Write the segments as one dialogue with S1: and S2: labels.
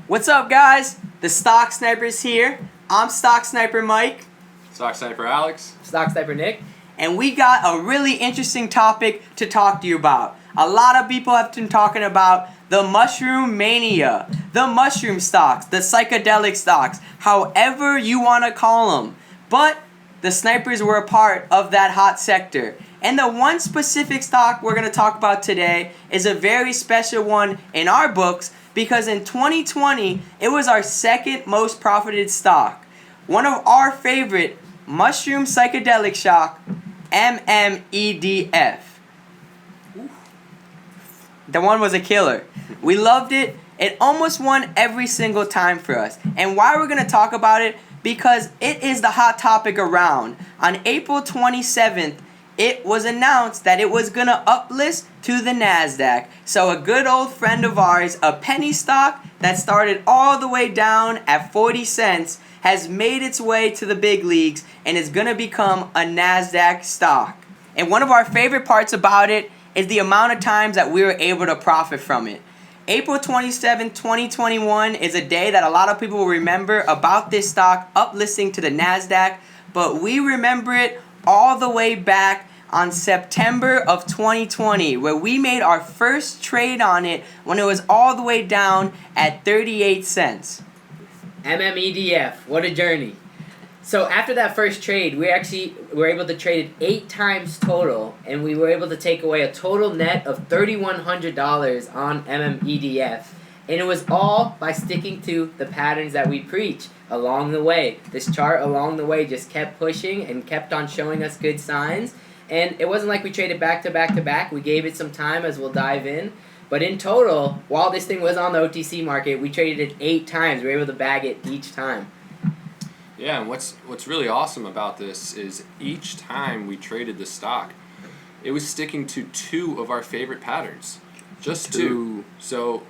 S1: What's up, guys? The Stock Snipers here. I'm Stock Sniper Mike.
S2: Stock Sniper Alex.
S3: Stock Sniper Nick.
S1: And we got a really interesting topic to talk to you about. A lot of people have been talking about the mushroom mania, the mushroom stocks, the psychedelic stocks, however you want to call them. But the snipers were a part of that hot sector. And the one specific stock we're going to talk about today is a very special one in our books because in 2020, it was our second most profited stock. One of our favorite mushroom psychedelic stock, MMEDF. The one was a killer. We loved it. It almost won every single time for us. And why we're going to talk about it? Because it is the hot topic around. On April 27th, it was announced that it was going to uplist to the NASDAQ. So a good old friend of ours, a penny stock that started all the way down at 40 cents, has made its way to the big leagues and is going to become a NASDAQ stock. And one of our favorite parts about it is the amount of times that we were able to profit from it. April 27, 2021 is a day that a lot of people will remember about this stock uplisting to the NASDAQ, but we remember it all the way back on September of 2020, where we made our first trade on it when it was all the way down at 38 cents.
S3: MMEDF, what a journey. So after that first trade, we actually were able to trade it 8 times total, and we were able to take away a total net of $3,100 on MMEDF. And it was all by sticking to the patterns that we preach along the way. This chart along the way just kept pushing and kept on showing us good signs. And it wasn't like we traded back to back to back. We gave it some time, as we'll dive in. But in total, while this thing was on the OTC market, we traded it 8 times. We were able to bag it each time.
S2: Yeah, and what's really awesome about this is each time we traded the stock, it was sticking to 2 of our favorite patterns. Just 2. So,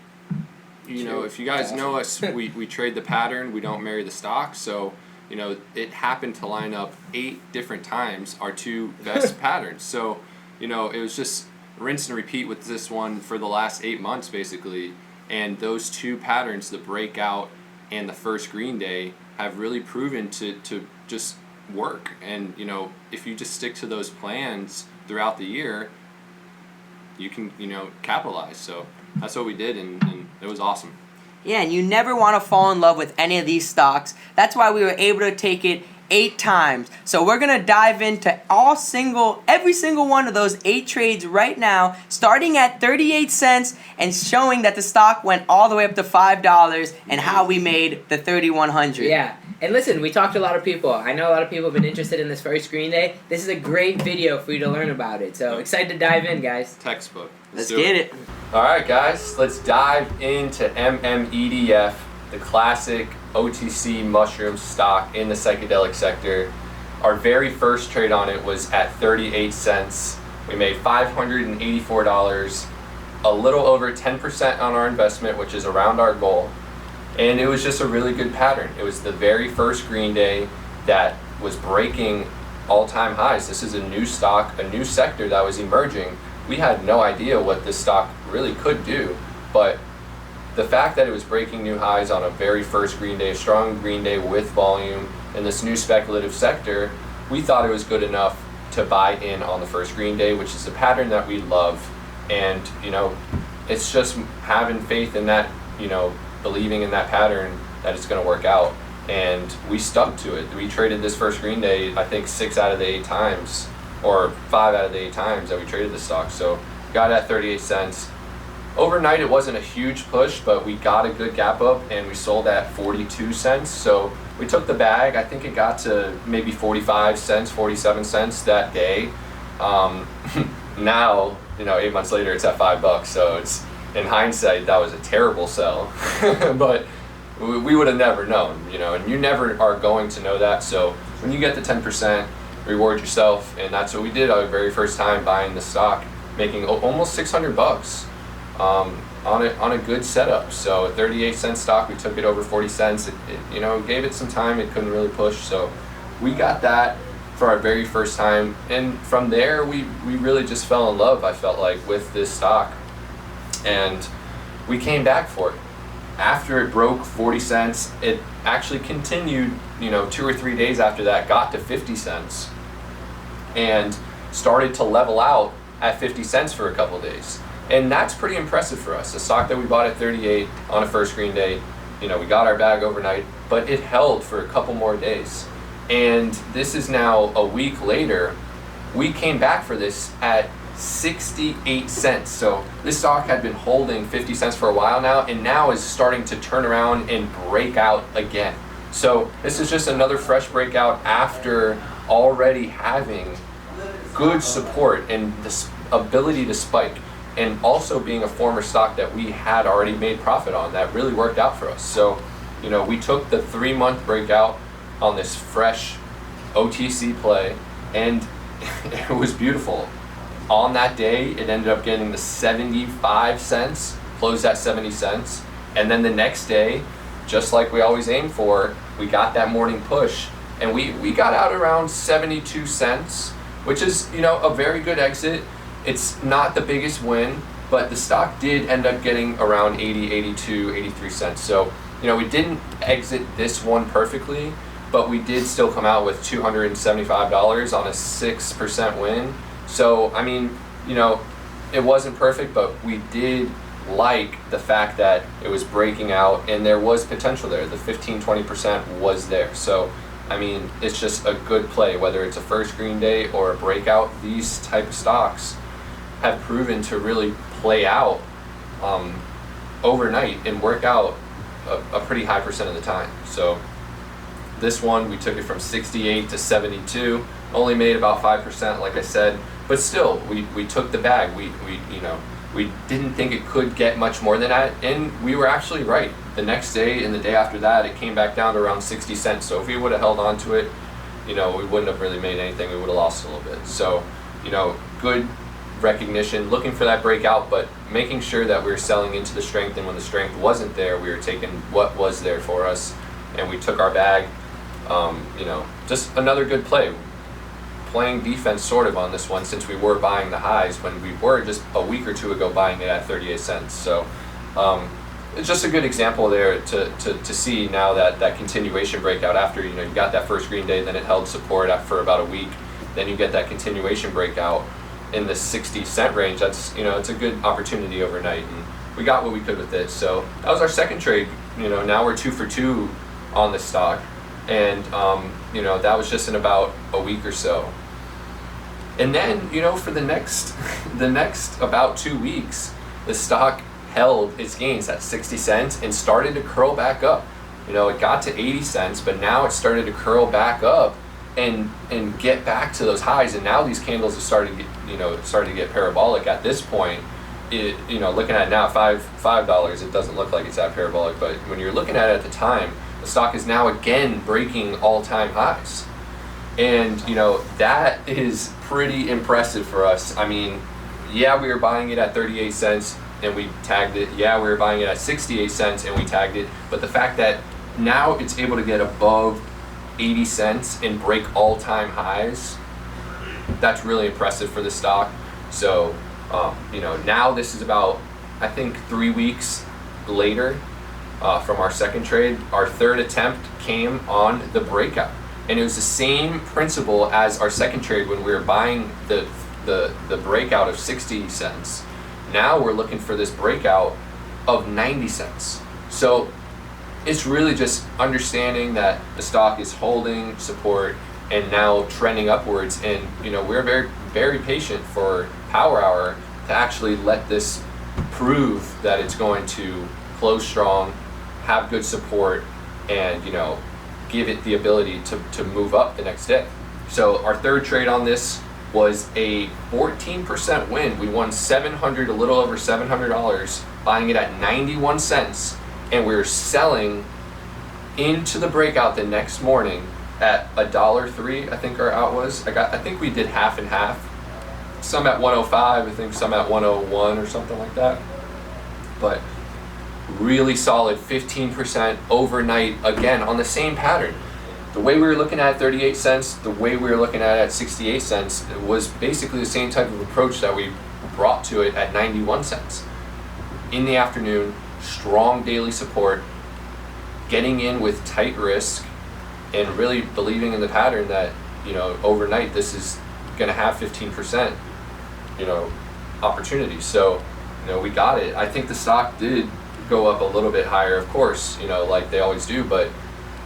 S2: you know, if you guys know us, we trade the pattern, we don't marry the stock. So, you know, it happened to line up 8 different times our 2 best patterns. So, you know, it was just rinse and repeat with this one for the last 8 months, basically. And those 2 patterns, the breakout and the first green day, have really proven to just work. And, you know, if you just stick to those plans throughout the year, you can, you know, capitalize. So that's what we did, and it was awesome.
S1: Yeah, and you never want to fall in love with any of these stocks. That's why we were able to take it 8 times. So we're going to dive into every single one of those 8 trades right now, starting at 38 cents and showing that the stock went all the way up to $5 and how we made the 3,100.
S3: Yeah. And listen, we talked to a lot of people. I know a lot of people have been interested in this first green day. This is a great video for you to learn about it. So excited to dive in, guys.
S2: Textbook.
S1: Let's get it.
S2: All right, guys, let's dive into MMEDF, the classic OTC mushroom stock in the psychedelic sector. Our very first trade on it was at 38 cents. We made $584, a little over 10% on our investment, which is around our goal. And it was just a really good pattern. It was the very first green day that was breaking all-time highs. This is a new stock, a new sector that was emerging. We had no idea what this stock really could do, but the fact that it was breaking new highs on a very first green day, strong green day with volume in this new speculative sector, we thought it was good enough to buy in on the first green day, which is a pattern that we love. And, you know, it's just having faith in that, you know, believing in that pattern that it's going to work out. And we stuck to it. We traded this first green day, I think 6 out of the 8 times, or 5 out of the 8 times that we traded the stock. So got it at 38 cents. Overnight, it wasn't a huge push, but we got a good gap up, and we sold at 42 cents. So we took the bag. I think it got to maybe 45 cents, 47 cents that day. Now, you know, 8 months later, it's at $5. So it's, in hindsight, that was a terrible sell. But we would have never known, you know, and you never are going to know that. So when you get the 10%, reward yourself, and that's what we did our very first time buying the stock, making almost $600 on a good setup. So a 38-cent stock, we took it over 40 cents. It, you know, gave it some time. It couldn't really push, so we got that for our very first time, and from there we really just fell in love, I felt like, with this stock, and we came back for it. After it broke 40 cents, it actually continued, 2 or 3 days after that, got to 50 cents, and started to level out at 50 cents for a couple of days. And that's pretty impressive for us. A stock that we bought at 38 on a first green day, we got our bag overnight, but it held for a couple more days. And this is now a week later, we came back for this at 68 cents. So this stock had been holding 50 cents for a while now, and now is starting to turn around and break out again. So this is just another fresh breakout after already having good support and this ability to spike, and also being a former stock that we had already made profit on that really worked out for us. So, we took the 3-month breakout on this fresh OTC play, and it was beautiful. On that day, it ended up getting the 75 cents, closed at 70 cents. And then the next day, just like we always aim for, we got that morning push, and we got out around 72 cents, which is, a very good exit. It's not the biggest win, but the stock did end up getting around 80, 82, 83 cents. So, we didn't exit this one perfectly, but we did still come out with $275 on a 6% win. So, it wasn't perfect, but we did like the fact that it was breaking out and there was potential there. The 15-20% was there. So, it's just a good play, whether it's a first green day or a breakout. These type of stocks have proven to really play out overnight and work out a pretty high percent of the time. So this one, we took it from 68 to 72, only made about 5%, like I said, but still, we took the bag. We didn't think it could get much more than that, and we were actually right. The next day and the day after that, it came back down to around 60 cents. So if we would have held on to it, we wouldn't have really made anything. We would have lost a little bit. So, good recognition, looking for that breakout, but making sure that we were selling into the strength, and when the strength wasn't there, we were taking what was there for us, and we took our bag. Just another good play. Playing defense sort of on this one, since we were buying the highs when we were just a week or two ago buying it at 38 cents. So it's just a good example there to see now that continuation breakout after, you got that first green day, then it held support for about a week. Then you get that continuation breakout in the 60 cent range. That's, it's a good opportunity overnight, and we got what we could with it. So that was our second trade. Now we're 2 for 2 on the stock, and that was just in about a week or so. And then, for the next about 2 weeks, the stock held its gains at 60 cents and started to curl back up. It got to 80 cents, but now it started to curl back up and get back to those highs. And now these candles have started to get parabolic at this point. Looking at it now, $5, it doesn't look like it's that parabolic, but when you're looking at it at the time, the stock is now again breaking all-time highs. And, that is pretty impressive for us. Yeah, we were buying it at 38 cents and we tagged it. Yeah, we were buying it at 68 cents and we tagged it. But the fact that now it's able to get above 80 cents and break all-time highs, that's really impressive for the stock. So, now this is about, I think, 3 weeks later from our second trade. Our third attempt came on the breakout. And it was the same principle as our second trade when we were buying the breakout of 60 cents. Now we're looking for this breakout of 90 cents. So it's really just understanding that the stock is holding support and now trending upwards. And we're very, very patient for Power Hour to actually let this prove that it's going to close strong, have good support, and give it the ability to move up the next day. So our third trade on this was a 14% win. We won a little over $700, buying it at 91 cents, and we were selling into the breakout the next morning at $1.03. I think our out was. I think we did half and half. Some at 105, I think some at 101 or something like that. But really solid 15% overnight, again on the same pattern. the way we were looking at 38 cents, the way we were looking at 68 cents, it was basically the same type of approach that we brought to it at 91 cents. In the afternoon, strong daily support, getting in with tight risk, and really believing in the pattern that, you know, overnight this is going to have 15%, you know, opportunity. So, you know, we got it. I think the stock did go up a little bit higher, of course, you know, like they always do, but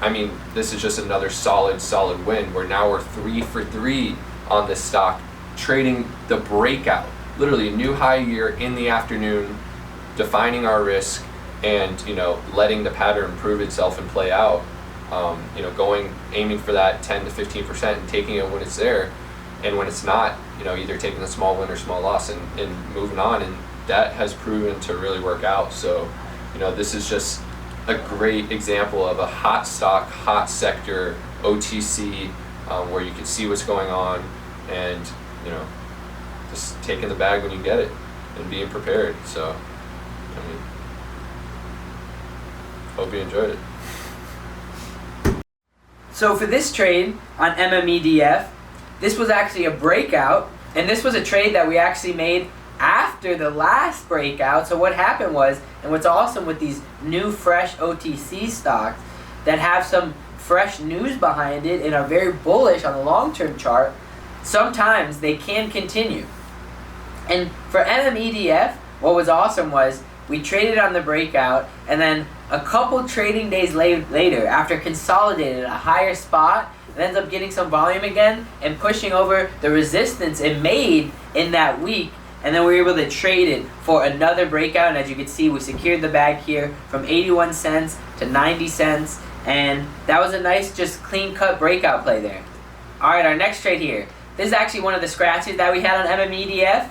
S2: I mean, this is just another solid win where now we're 3 for 3 on this stock, trading the breakout, literally a new high year in the afternoon, defining our risk and, you know, letting the pattern prove itself and play out. You know, aiming for that 10 to 15% and taking it when it's there, and when it's not, you know, either taking a small win or small loss and moving on, and that has proven to really work out. So, you know, this is just a great example of a hot stock, hot sector, OTC, where you can see what's going on and, you know, just taking the bag when you get it and being prepared. So, I mean, hope you enjoyed it.
S3: So for this trade on MMEDF, this was actually a breakout, and this was a trade that we actually made after the last breakout. So what happened was, and what's awesome with these new fresh OTC stocks that have some fresh news behind it and are very bullish on the long-term chart, sometimes they can continue. And for MMEDF, what was awesome was we traded on the breakout, and then a couple trading days later, after consolidated a higher spot, it ends up getting some volume again and pushing over the resistance it made in that week. And then we were able to trade it for another breakout. And as you can see, we secured the bag here from 81 cents to 90 cents. And that was a nice, just clean-cut breakout play there. All right, our next trade here. This is actually one of the scratches that we had on MMEDF.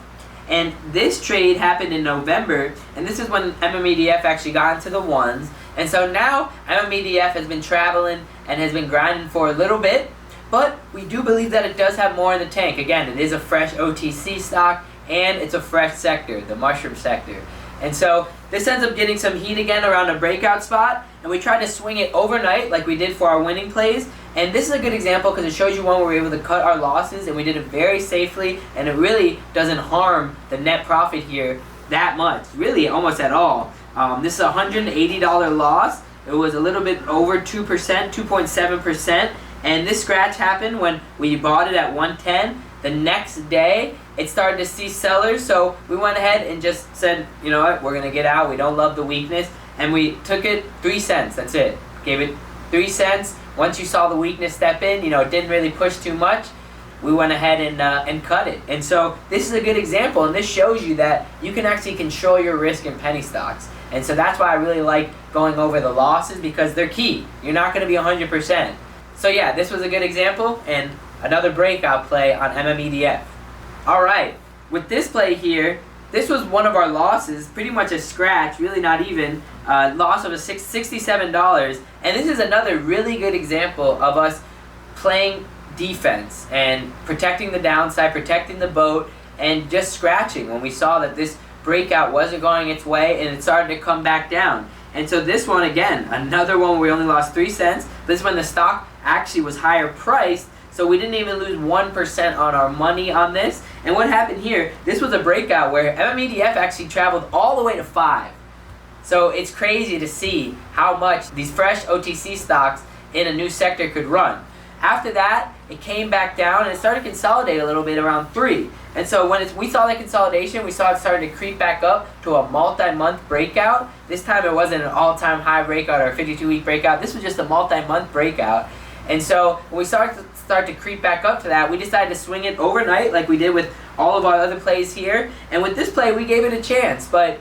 S3: And this trade happened in November, and this is when MMEDF actually got into the ones. And so now MMEDF has been traveling and has been grinding for a little bit, but we do believe that it does have more in the tank. Again, it is a fresh OTC stock, and it's a fresh sector, the mushroom sector. And so this ends up getting some heat again around a breakout spot, and we tried to swing it overnight like we did for our winning plays. And this is a good example because it shows you when we were able to cut our losses, and we did it very safely, and it really doesn't harm the net profit here that much, really almost at all. This is a $180 loss. It was a little bit over 2%, 2.7%, and this scratch happened when we bought it at 110. The next day, it started to see sellers, so we went ahead and just said, you know what, we're going to get out. We don't love the weakness, and we took it 3 cents. That's it. Gave it 3 cents. Once you saw the weakness step in, you know, it didn't really push too much. We went ahead and cut it. And so this is a good example, and this shows you that you can actually control your risk in penny stocks. And so that's why I really like going over the losses, because they're key. You're not going to be 100%. So yeah, this was a good example, and another breakout play on MMEDF. All right, with this play here, this was one of our losses, pretty much a scratch, really not even, loss of $67. And this is another really good example of us playing defense and protecting the downside, protecting the boat, and just scratching when we saw that this breakout wasn't going its way and it started to come back down. And so this one, again, another one where we only lost 3 cents. This is when the stock actually was higher priced, so we didn't even lose 1% on our money on this. And what happened here, this was a breakout where MMEDF actually traveled all the way to 5. So it's crazy to see how much these fresh OTC stocks in a new sector could run. After that, it came back down and it started to consolidate a little bit around 3. And so when we saw that consolidation, we saw it started to creep back up to a multi-month breakout. This time it wasn't an all-time high breakout or a 52-week breakout. This was just a multi-month breakout. And so when we start to creep back up to that, we decided to swing it overnight like we did with all of our other plays here. And with this play, we gave it a chance. But,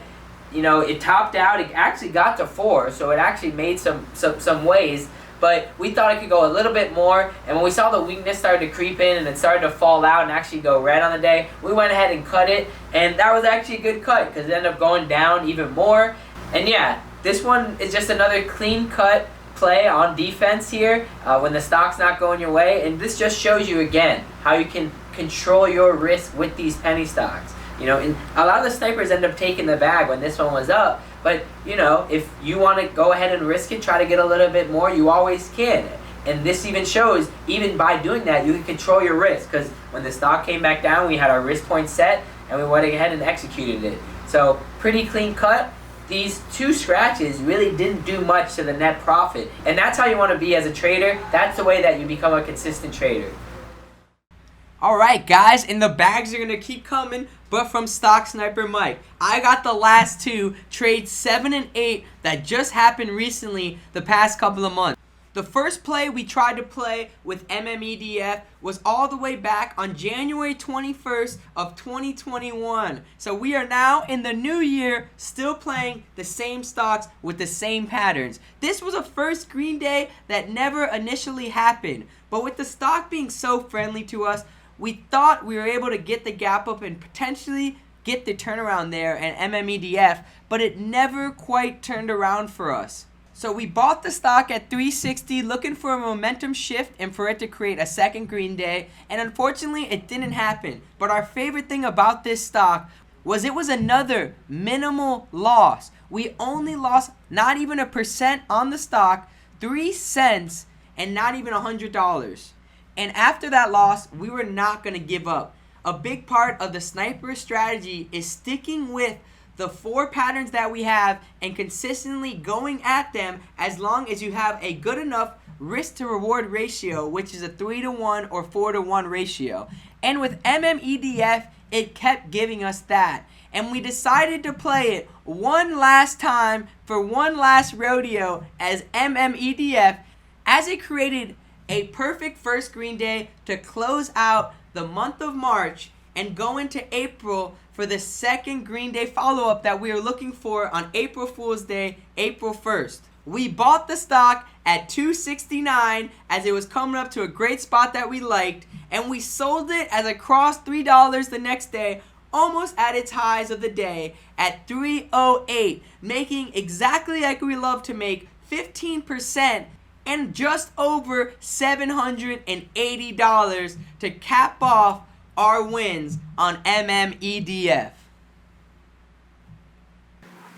S3: you know, it topped out. It actually got to 4, so it actually made some ways. But we thought it could go a little bit more, and when we saw the weakness started to creep in and it started to fall out and actually go red on the day, we went ahead and cut it, and that was actually a good cut because it ended up going down even more. And yeah, this one is just another clean cut play on defense here when the stock's not going your way, and this just shows you again how you can control your risk with these penny stocks. You know, and a lot of the snipers end up taking the bag when this one was up. But, you know, if you want to go ahead and risk it, try to get a little bit more, you always can. And this even shows, even by doing that, you can control your risk. Because when the stock came back down, we had our risk point set, and we went ahead and executed it. So pretty clean cut. These 2 scratches really didn't do much to the net profit. And that's how you want to be as a trader. That's the way that you become a consistent trader.
S1: All right, guys, and the bags are going to keep coming, but from Stock Sniper Mike. I got the last 2, trades 7 and 8, that just happened recently the past couple of months. The first play we tried to play with MMEDF was all the way back on January 21st of 2021. So we are now in the new year still playing the same stocks with the same patterns. This was a first green day that never initially happened. But with the stock being so friendly to us, we thought we were able to get the gap up and potentially get the turnaround there and MMEDF, but it never quite turned around for us. So we bought the stock at 360 looking for a momentum shift and for it to create a second green day, and unfortunately it didn't happen. But our favorite thing about this stock was it was another minimal loss. We only lost not even 1% on the stock, 3 cents, and not even $100. And after that loss, we were not going to give up. A big part of the sniper strategy is sticking with the 4 patterns that we have and consistently going at them as long as you have a good enough risk to reward ratio, which is a 3-to-1 or 4-to-1 ratio. And with MMEDF, it kept giving us that. And we decided to play it one last time for one last rodeo as MMEDF, as it created a perfect first green day to close out the month of March and go into April for the second green day follow-up that we were looking for on April Fool's Day, April 1st. We bought the stock at $2.69 as it was coming up to a great spot that we liked, and we sold it as it crossed $3 the next day, almost at its highs of the day at $3.08, making exactly like we love to make, 15% and just over $780 to cap off our wins on MMEDF.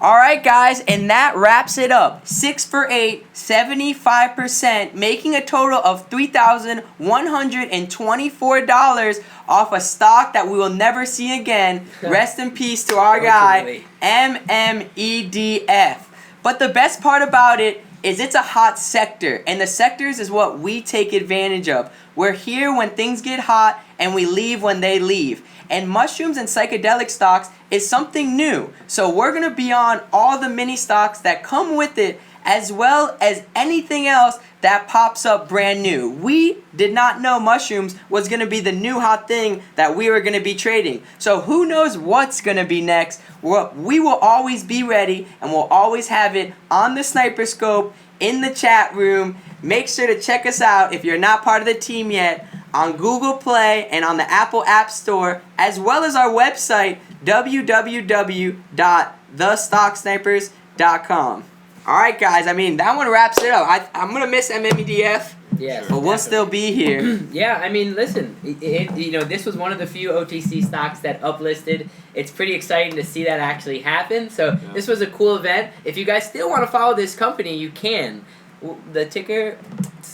S1: Alright guys, and that wraps it up. 6 for 8, 75%, making a total of $3,124 off a stock that we will never see again. Rest in peace to our guy, MMEDF. But the best part about it is it's a hot sector, and the sectors is what we take advantage of. We're here when things get hot, and we leave when they leave. And mushrooms and psychedelic stocks is something new. So we're going to be on all the mini stocks that come with it, as well as anything else that pops up brand new. We did not know mushrooms was going to be the new hot thing that we were going to be trading. So who knows what's going to be next. We will always be ready, and we'll always have it on the Sniper Scope, in the chat room. Make sure to check us out if you're not part of the team yet on Google Play and on the Apple App Store, as well as our website, www.thestocksnipers.com. Alright guys, I mean, that one wraps it up. I'm going to miss MMEDF,
S3: yeah,
S1: but we'll still be here.
S3: Yeah, I mean, listen, this was one of the few OTC stocks that uplisted. It's pretty exciting to see that actually happen. So this was a cool event. If you guys still want to follow this company, you can. The ticker?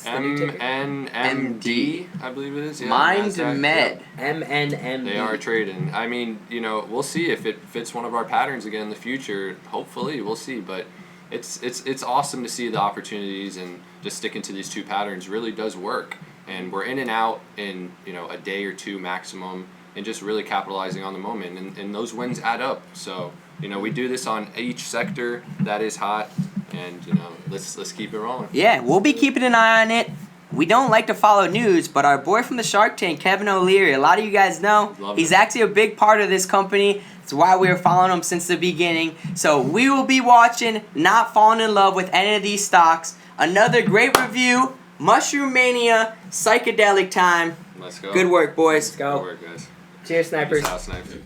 S2: MNMD, I believe it is. Yeah,
S1: Mind Med.
S3: MNMD.
S2: They are trading. I mean, we'll see if it fits one of our patterns again in the future. Hopefully, we'll see. But it's awesome to see the opportunities, and just sticking to these 2 patterns really does work. And we're in and out in a day or 2 maximum, and just really capitalizing on the moment. And those wins add up. So we do this on each sector that is hot. And let's keep it rolling.
S1: Yeah, we'll be keeping an eye on it. We don't like to follow news, but our boy from the Shark Tank, Kevin O'Leary, a lot of you guys know, he's actually a big part of this company. It's why we were following him since the beginning. So we will be watching, not falling in love with any of these stocks. Another great review, Mushroom Mania, Psychedelic time.
S2: Let's go.
S1: Good work, boys.
S3: Let's go.
S2: Good work, guys.
S3: Cheers, snipers.
S2: Peace out, snipers.